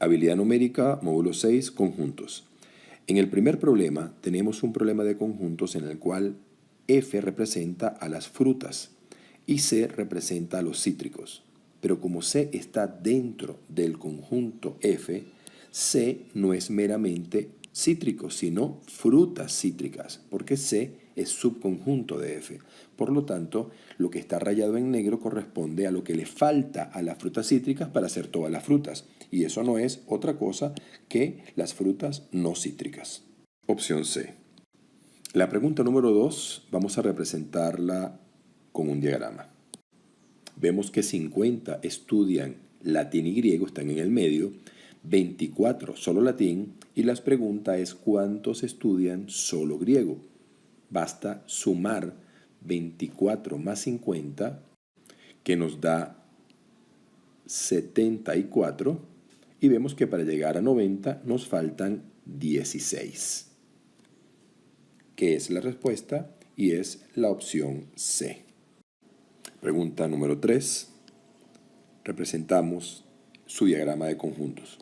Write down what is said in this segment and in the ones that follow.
Habilidad numérica, módulo 6, conjuntos. En el primer problema tenemos un problema de conjuntos en el cual F representa a las frutas y C representa a los cítricos. Pero como C está dentro del conjunto F, C no es meramente cítricos, sino frutas cítricas, porque C es subconjunto de F. Por lo tanto, lo que está rayado en negro corresponde a lo que le falta a las frutas cítricas para hacer todas las frutas. Y eso no es otra cosa que las frutas no cítricas. Opción C. La pregunta número 2 vamos a representarla con un diagrama. Vemos que 50 estudian latín y griego, están en el medio, 24 solo latín, y la pregunta es ¿cuántos estudian solo griego? Basta sumar 24 más 50, que nos da 74, y vemos que para llegar a 90 nos faltan 16, que es la respuesta y es la opción C. Pregunta número 3. Representamos su diagrama de conjuntos.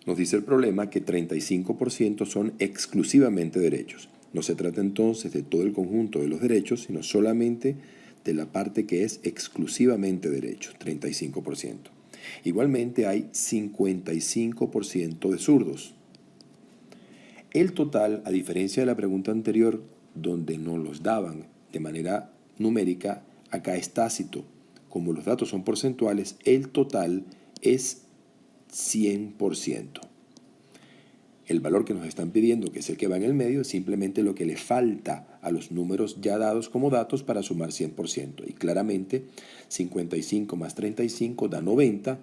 Nos dice el problema que 35% son exclusivamente derechos. No se trata entonces de todo el conjunto de los derechos, sino solamente de la parte que es exclusivamente derechos, 35%. Igualmente hay 55% de zurdos. El total, a diferencia de la pregunta anterior, donde nos los daban de manera numérica, acá es tácito. Como los datos son porcentuales, el total es 100%. El valor que nos están pidiendo, que es el que va en el medio, es simplemente lo que le falta a los números ya dados como datos para sumar 100%. Y claramente 55 más 35 da 90.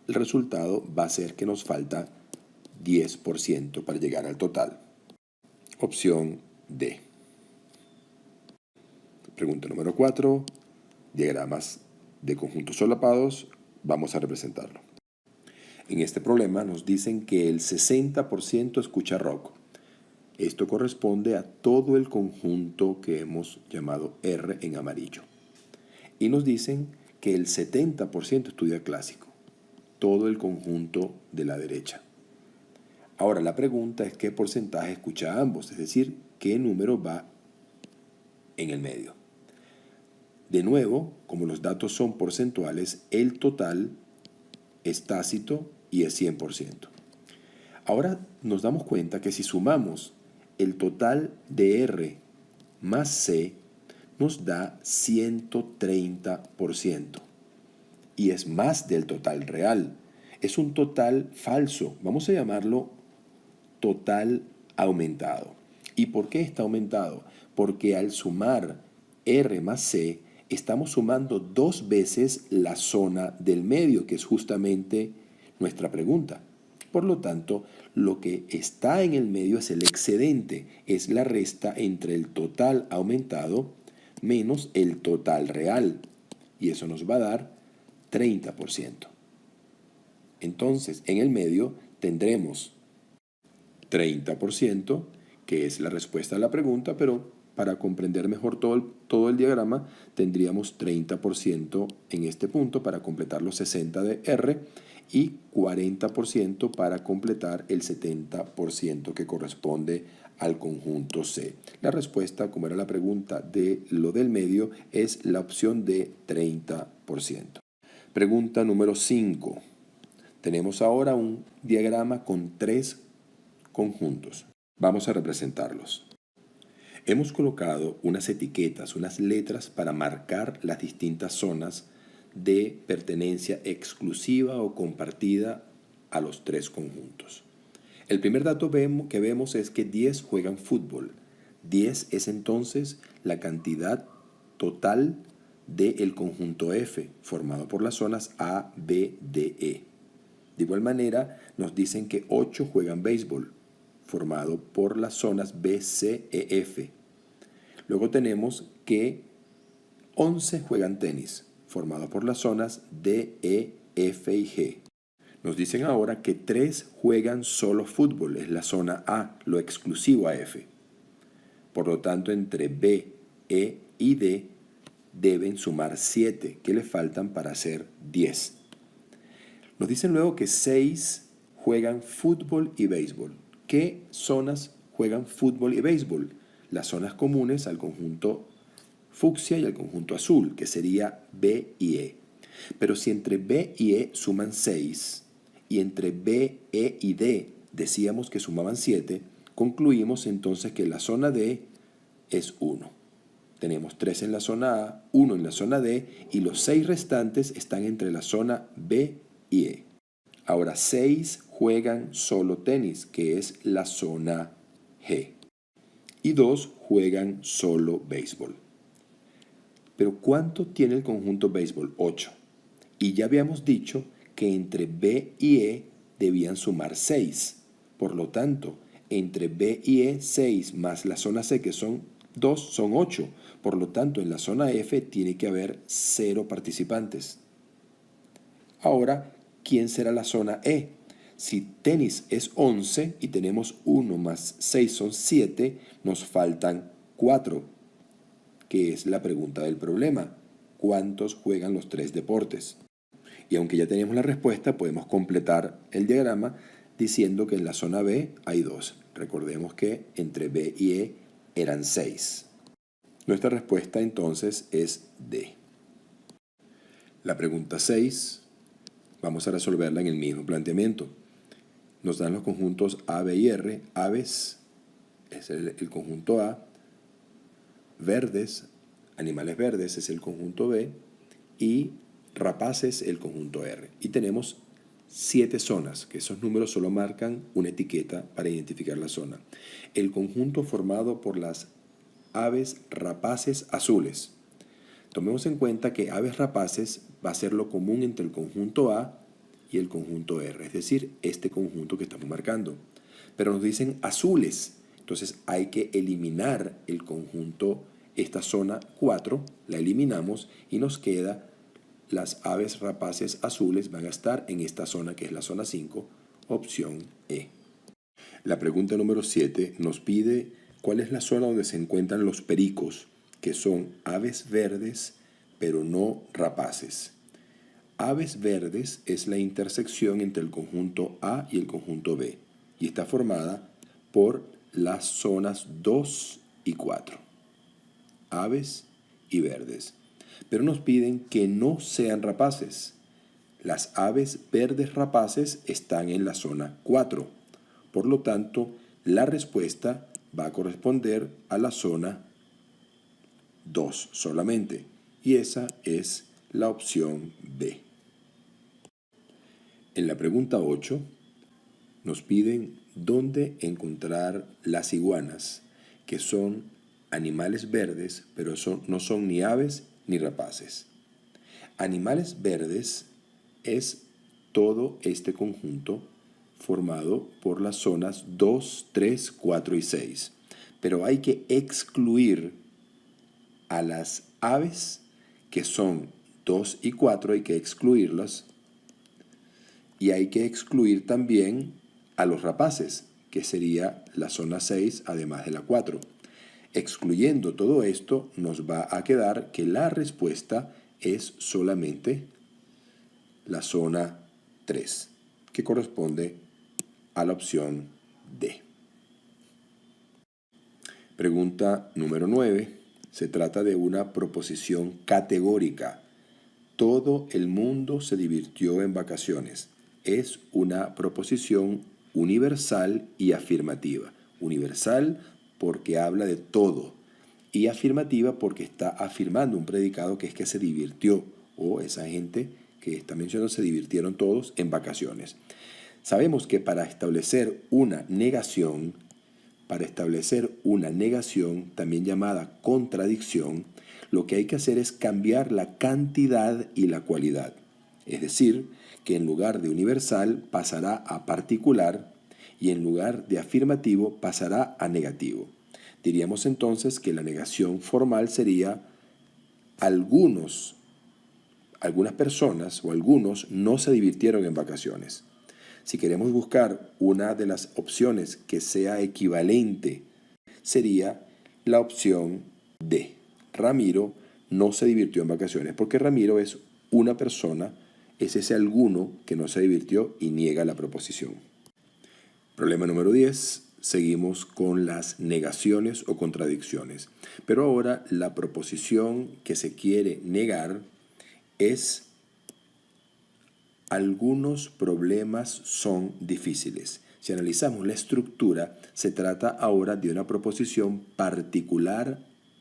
El resultado va a ser que nos falta 10% para llegar al total. Opción D. Pregunta número 4. Diagramas de conjuntos solapados. Vamos a representarlo. En este problema nos dicen que el 60% escucha rock. Esto corresponde a todo el conjunto que hemos llamado R en amarillo. Y nos dicen que el 70% estudia clásico. Todo el conjunto de la derecha. Ahora la pregunta es qué porcentaje escucha a ambos, es decir, qué número va en el medio. De nuevo, como los datos son porcentuales, el total es tácito y es 100%. Ahora nos damos cuenta que si sumamos el total de R más C, nos da 130%. Y es más del total real. Es un total falso. Vamos a llamarlo total aumentado. ¿Y por qué está aumentado? Porque al sumar R más C, estamos sumando 2 veces la zona del medio, que es justamente nuestra pregunta. Por lo tanto, lo que está en el medio es el excedente, es la resta entre el total aumentado menos el total real. Y eso nos va a dar 30%. Entonces, en el medio tendremos 30%, que es la respuesta a la pregunta, pero para comprender mejor todo el diagrama, tendríamos 30% en este punto para completar los 60 de R y 40% para completar el 70% que corresponde al conjunto C. La respuesta, como era la pregunta de lo del medio, es la opción de 30%. Pregunta número 5. Tenemos ahora un diagrama con 3 conjuntos. Vamos a representarlos. Hemos colocado unas etiquetas, unas letras para marcar las distintas zonas de pertenencia exclusiva o compartida a los 3 conjuntos. El primer dato que vemos es que 10 juegan fútbol. 10 es entonces la cantidad total del conjunto F, formado por las zonas A, B, D, E. De igual manera, nos dicen que 8 juegan béisbol, formado por las zonas B, C, E, F. Luego tenemos que 11 juegan tenis, formado por las zonas D, E, F y G. Nos dicen ahora que 3 juegan solo fútbol, es la zona A, lo exclusivo a F. Por lo tanto, entre B, E y D deben sumar 7, que le faltan para hacer 10. Nos dicen luego que 6 juegan fútbol y béisbol. ¿Qué zonas juegan fútbol y béisbol? Las zonas comunes al conjunto fucsia y al conjunto azul, que sería B y E. Pero si entre B y E suman 6 y entre B, E y D decíamos que sumaban 7, concluimos entonces que la zona D es 1. Tenemos 3 en la zona A, 1 en la zona D y los 6 restantes están entre la zona B y E. Ahora 6 juegan solo tenis, que es la zona G. Y 2 juegan solo béisbol. Pero ¿cuánto tiene el conjunto béisbol? 8. Y ya habíamos dicho que entre B y E debían sumar 6. Por lo tanto, entre B y E, 6 más la zona C, que son 2, son 8. Por lo tanto, en la zona F tiene que haber 0 participantes. Ahora, ¿quién será la zona E? Si tenis es 11 y tenemos 1 más 6 son 7, nos faltan 4, que es la pregunta del problema. ¿Cuántos juegan los 3 deportes? Y aunque ya tenemos la respuesta, podemos completar el diagrama diciendo que en la zona B hay 2. Recordemos que entre B y E eran 6. Nuestra respuesta entonces es D. La pregunta 6, vamos a resolverla en el mismo planteamiento. Nos dan los conjuntos A, B y R. Aves es el conjunto A. Verdes, animales verdes es el conjunto B. Y rapaces el conjunto R. Y tenemos 7 zonas, que esos números solo marcan una etiqueta para identificar la zona. El conjunto formado por las aves rapaces azules. Tomemos en cuenta que aves rapaces va a ser lo común entre el conjunto A y el conjunto R, es decir, este conjunto que estamos marcando. Pero nos dicen azules, entonces hay que eliminar el conjunto, esta zona 4, la eliminamos y nos queda las aves rapaces azules van a estar en esta zona que es la zona 5, opción E. La pregunta número 7 nos pide cuál es la zona donde se encuentran los pericos, que son aves verdes pero no rapaces. Aves verdes es la intersección entre el conjunto A y el conjunto B y está formada por las zonas 2 y 4. Aves y verdes. Pero nos piden que no sean rapaces. Las aves verdes rapaces están en la zona 4. Por lo tanto, la respuesta va a corresponder a la zona 2 solamente. Y esa es la opción B. En la pregunta 8 nos piden dónde encontrar las iguanas, que son animales verdes, pero no son ni aves ni rapaces. Animales verdes es todo este conjunto formado por las zonas 2, 3, 4 y 6. Pero hay que excluir a las aves que son 2 y 4, hay que excluirlas. Y hay que excluir también a los rapaces, que sería la zona 6 además de la 4. Excluyendo todo esto, nos va a quedar que la respuesta es solamente la zona 3, que corresponde a la opción D. Pregunta número 9. Se trata de una proposición categórica. Todo el mundo se divirtió en vacaciones. Es una proposición universal y afirmativa. Universal porque habla de todo y afirmativa porque está afirmando un predicado que es que se divirtió o esa gente que está mencionando se divirtieron todos en vacaciones. Sabemos que para establecer una negación, también llamada contradicción, lo que hay que hacer es cambiar la cantidad y la cualidad. Es decir, que en lugar de universal pasará a particular y en lugar de afirmativo pasará a negativo. Diríamos entonces que la negación formal sería algunas personas o algunos no se divirtieron en vacaciones. Si queremos buscar una de las opciones que sea equivalente, sería la opción D. Ramiro no se divirtió en vacaciones, porque Ramiro es una persona, es ese alguno que no se divirtió y niega la proposición. Problema número 10. Seguimos con las negaciones o contradicciones. Pero ahora la proposición que se quiere negar es: algunos problemas son difíciles. Si analizamos la estructura, se trata ahora de una proposición particular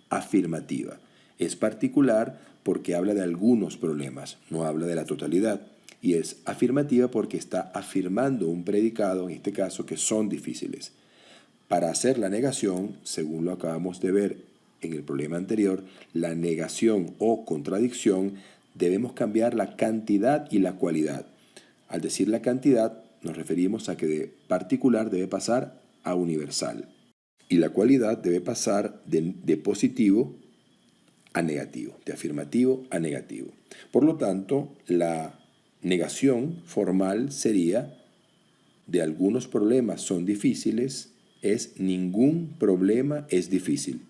afirmativa. Es particular porque habla de algunos problemas, no habla de la totalidad. Y es afirmativa porque está afirmando un predicado, en este caso, que son difíciles. Para hacer la negación, según lo acabamos de ver en el problema anterior, la negación o contradicción, debemos cambiar la cantidad y la cualidad. Al decir la cantidad, nos referimos a que de particular debe pasar a universal. Y la cualidad debe pasar de positivo a negativo, de afirmativo a negativo. Por lo tanto, la negación formal sería: de algunos problemas son difíciles, es ningún problema es difícil.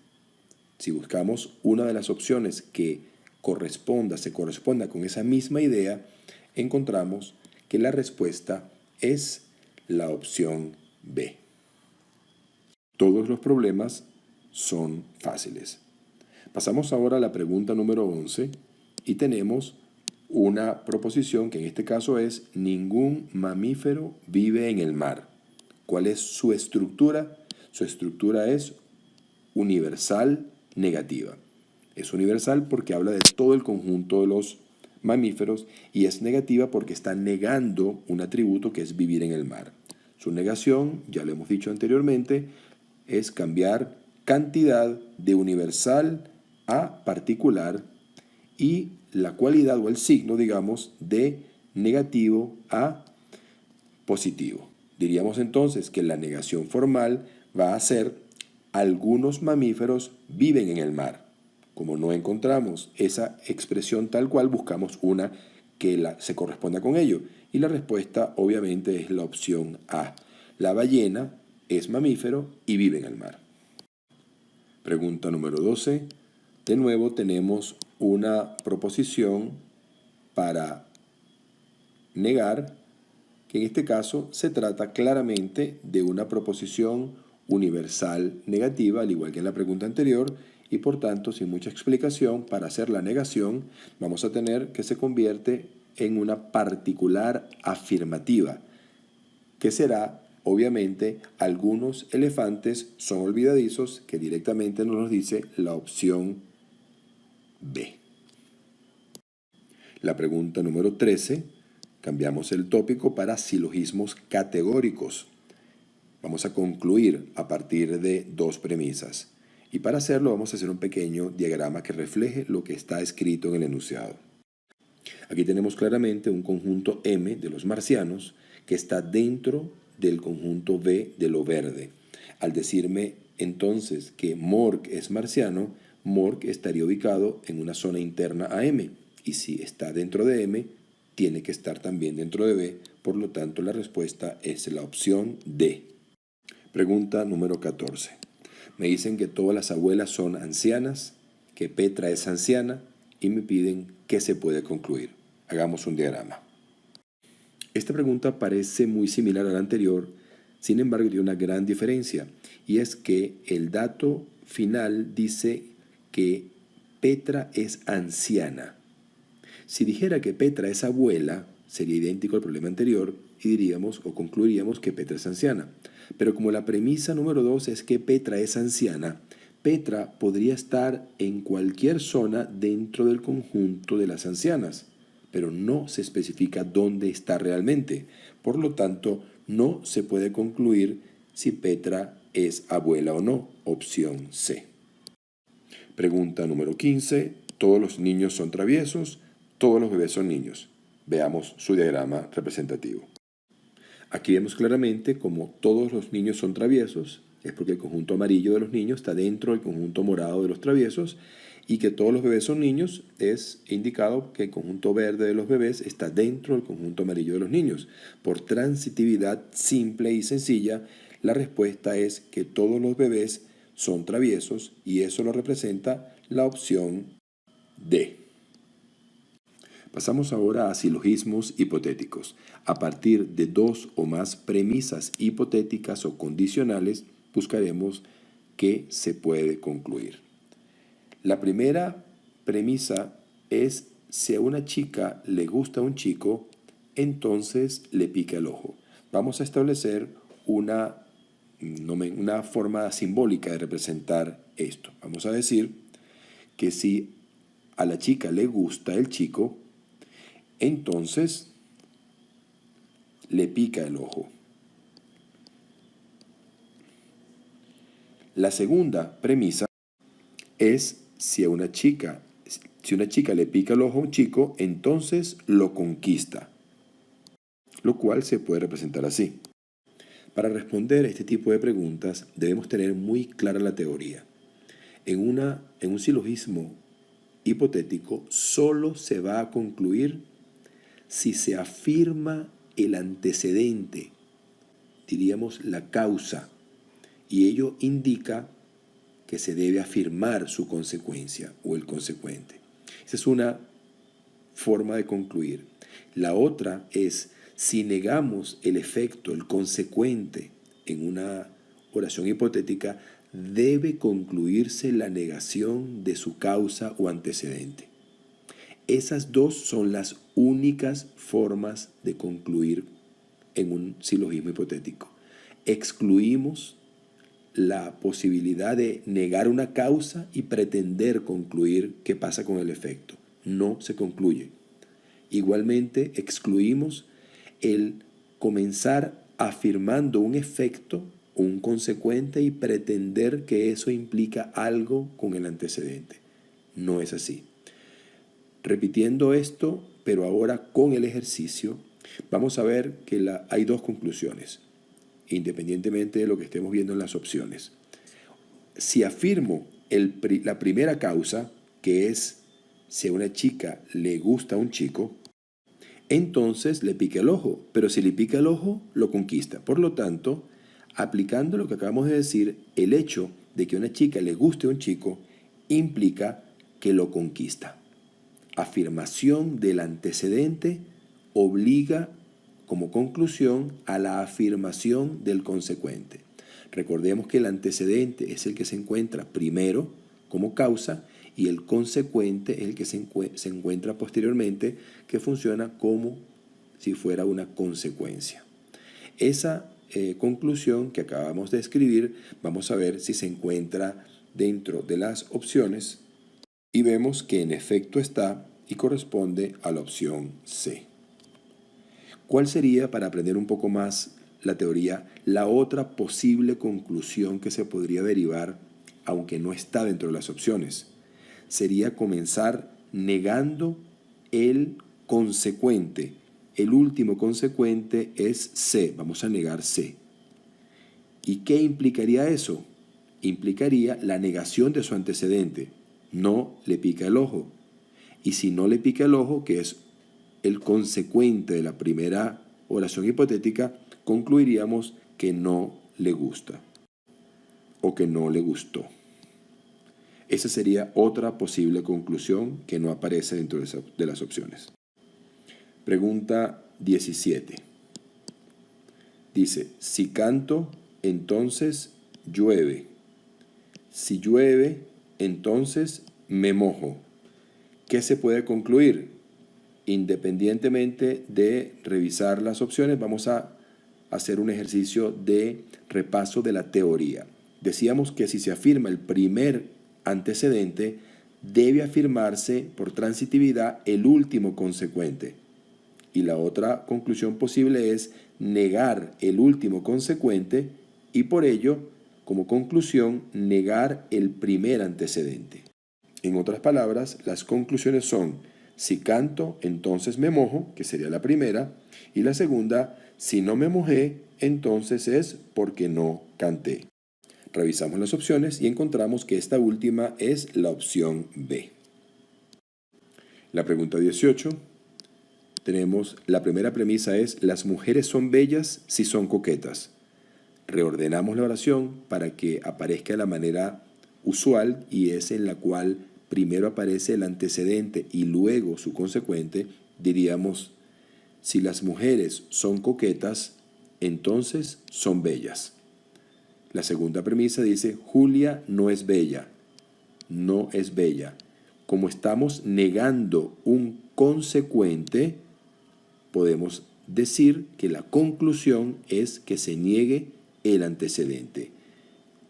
Si buscamos una de las opciones que se corresponda con esa misma idea, encontramos que la respuesta es la opción B. Todos los problemas son fáciles. Pasamos ahora a la pregunta número 11 y tenemos una proposición que en este caso es: ningún mamífero vive en el mar. ¿Cuál es su estructura? Su estructura es universal negativa. Es universal porque habla de todo el conjunto de los mamíferos y es negativa porque está negando un atributo que es vivir en el mar. Su negación, ya lo hemos dicho anteriormente, es cambiar cantidad de universal a particular y la cualidad o el signo, digamos, de negativo a positivo. Diríamos entonces que la negación formal va a ser: algunos mamíferos viven en el mar. Como no encontramos esa expresión tal cual, buscamos una que se corresponda con ello. Y la respuesta obviamente es la opción A. La ballena es mamífero y vive en el mar. Pregunta número 12. De nuevo tenemos una proposición para negar, que en este caso se trata claramente de una proposición universal negativa, al igual que en la pregunta anterior, y por tanto, sin mucha explicación, para hacer la negación, vamos a tener que se convierte en una particular afirmativa, que será, obviamente, algunos elefantes son olvidadizos, que directamente nos dice la opción B. La pregunta número 13, cambiamos el tópico para silogismos categóricos. Vamos a concluir a partir de dos premisas. Y para hacerlo vamos a hacer un pequeño diagrama que refleje lo que está escrito en el enunciado. Aquí tenemos claramente un conjunto M de los marcianos que está dentro del conjunto V de lo verde. Al decirme entonces que Mork es marciano, Mork estaría ubicado en una zona interna a M. Y si está dentro de M, tiene que estar también dentro de B. Por lo tanto, la respuesta es la opción D. Pregunta número 14. Me dicen que todas las abuelas son ancianas, que Petra es anciana y me piden qué se puede concluir. Hagamos un diagrama. Esta pregunta parece muy similar a la anterior, sin embargo tiene una gran diferencia, y es que el dato final dice que Petra es anciana. Si dijera que Petra es abuela, sería idéntico al problema anterior y diríamos o concluiríamos que Petra es anciana. Pero como la premisa número 2 es que Petra es anciana, Petra podría estar en cualquier zona dentro del conjunto de las ancianas, pero no se especifica dónde está realmente. Por lo tanto, no se puede concluir si Petra es abuela o no. Opción C. Pregunta número 15. ¿Todos los niños son traviesos? Todos los bebés son niños. Veamos su diagrama representativo. Aquí vemos claramente como todos los niños son traviesos, es porque el conjunto amarillo de los niños está dentro del conjunto morado de los traviesos, y que todos los bebés son niños es indicado que el conjunto verde de los bebés está dentro del conjunto amarillo de los niños. Por transitividad simple y sencilla, la respuesta es que todos los bebés son traviesos y eso lo representa la opción D. Pasamos ahora a silogismos hipotéticos. A partir de dos o más premisas hipotéticas o condicionales, buscaremos qué se puede concluir. La primera premisa es: si a una chica le gusta un chico, entonces le pica el ojo. Vamos a establecer una forma simbólica de representar esto. Vamos a decir que si a la chica le gusta el chico, entonces le pica el ojo. La segunda premisa es: si una chica le pica el ojo a un chico, entonces lo conquista, lo cual se puede representar así. Para responder a este tipo de preguntas debemos tener muy clara la teoría. En un silogismo hipotético solo se va a concluir si se afirma el antecedente, diríamos la causa, y ello indica que se debe afirmar su consecuencia o el consecuente. Esa es una forma de concluir. La otra es: si negamos el efecto, el consecuente, en una oración hipotética, debe concluirse la negación de su causa o antecedente. Esas dos son las únicas formas de concluir en un silogismo hipotético. Excluimos la posibilidad de negar una causa y pretender concluir qué pasa con el efecto. No se concluye. Igualmente, excluimos el comenzar afirmando un efecto, un consecuente, y pretender que eso implica algo con el antecedente. No es así. Repitiendo esto, pero ahora con el ejercicio, vamos a ver que hay dos conclusiones, independientemente de lo que estemos viendo en las opciones. Si afirmo la primera causa, que es si a una chica le gusta a un chico, entonces le pica el ojo, pero si le pica el ojo, lo conquista. Por lo tanto, aplicando lo que acabamos de decir, el hecho de que a una chica le guste a un chico implica que lo conquista. Afirmación del antecedente obliga como conclusión a la afirmación del consecuente. Recordemos que el antecedente es el que se encuentra primero como causa y el consecuente es el que se encuentra posteriormente, que funciona como si fuera una consecuencia. Esa conclusión que acabamos de escribir, vamos a ver si se encuentra dentro de las opciones y vemos que en efecto está y corresponde a la opción C. ¿Cuál sería, para aprender un poco más la teoría, la otra posible conclusión que se podría derivar, aunque no está dentro de las opciones? Sería comenzar negando el consecuente. El último consecuente es C. Vamos a negar C. ¿Y qué implicaría eso? Implicaría la negación de su antecedente. No le pica el ojo. Y si no le pica el ojo, que es el consecuente de la primera oración hipotética, concluiríamos que no le gusta o que no le gustó. Esa sería otra posible conclusión que no aparece dentro de las opciones. Pregunta 17. Dice: si canto, entonces llueve. Si llueve, entonces me mojo. ¿Qué se puede concluir? Independientemente de revisar las opciones, vamos a hacer un ejercicio de repaso de la teoría. Decíamos que si se afirma el primer antecedente, debe afirmarse por transitividad el último consecuente. Y la otra conclusión posible es negar el último consecuente y por ello, como conclusión, negar el primer antecedente. En otras palabras, las conclusiones son: si canto, entonces me mojo, que sería la primera, y la segunda: si no me mojé, entonces es porque no canté. Revisamos las opciones y encontramos que esta última es la opción B. La pregunta 18. Tenemos, la primera premisa es: las mujeres son bellas si son coquetas. Reordenamos la oración para que aparezca de la manera usual, y es en la cual primero aparece el antecedente y luego su consecuente, diríamos, si las mujeres son coquetas, entonces son bellas. La segunda premisa dice, Julia no es bella. No es bella. Como estamos negando un consecuente, podemos decir que la conclusión es que se niegue el antecedente.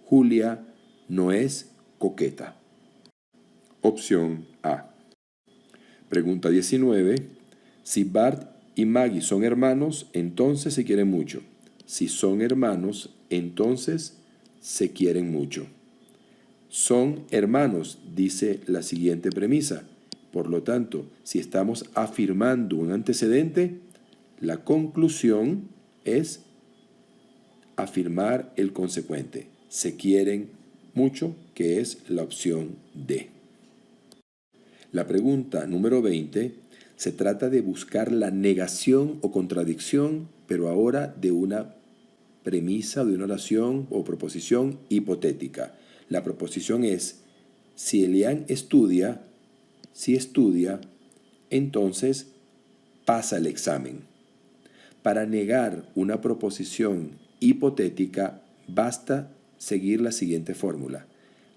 Julia no es coqueta. Opción A. Pregunta 19. Si Bart y Maggie son hermanos, entonces se quieren mucho. Si son hermanos, entonces se quieren mucho. Son hermanos, dice la siguiente premisa. Por lo tanto, si estamos afirmando un antecedente, la conclusión es afirmar el consecuente. Se quieren mucho, que es la opción D. La pregunta número 20 se trata de buscar la negación o contradicción, pero ahora de una premisa, de una oración o proposición hipotética. La proposición es, si Elian estudia, si estudia, entonces pasa el examen. Para negar una proposición hipotética, basta seguir la siguiente fórmula.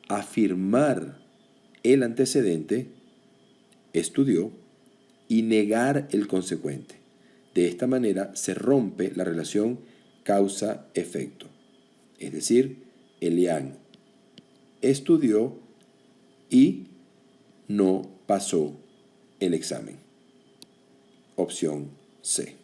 Afirmar el antecedente, estudió, y negar el consecuente. De esta manera se rompe la relación causa-efecto. Es decir, Elian estudió y no pasó el examen. Opción C.